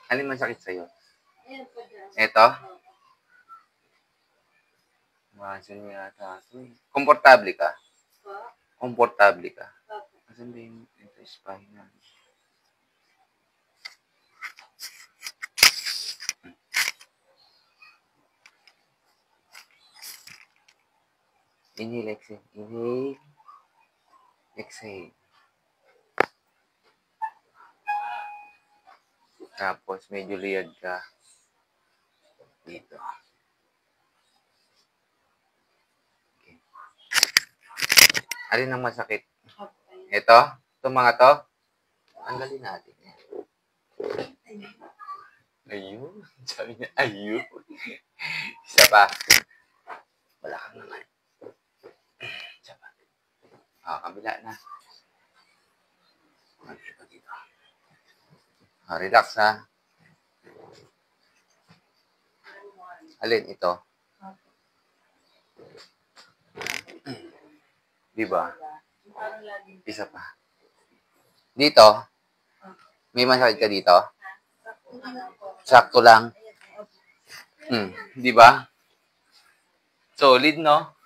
Alin masakit sa'yo? Ito? Masin yata. Komportable ka? Komportable ka? Asan ba yung spinal? Inhale, exhale. Inhale. Exhale. Tapos, medyo liyad ka. Dito. Okay. Alin ang masakit? Ito? Itong mga to? Tanggalin natin. Ayun. Sabi niya, ayun. Isa pa. Wala kang naman. Isa pa. Kabila na. Dito. Relax, ha? Alin ito? Diba? Isa pa. Dito? May masakit ka dito? Sakto lang. Diba? Solid, no?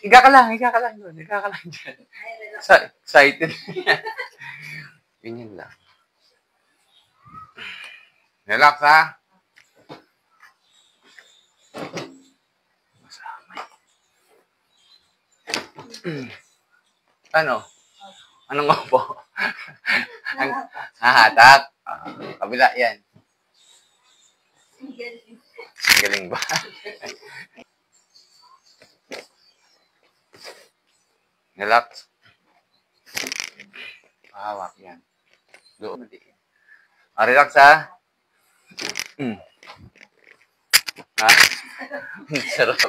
Higa ka lang doon. Higa ka lang dyan. Excited. Ganyan lang. Relax, ha? Ano? Anong opo? Hahatak? Kabila yan. Galing ba? Relax. Hawak yan. Doon. Relax, ha? Ha? Sarap.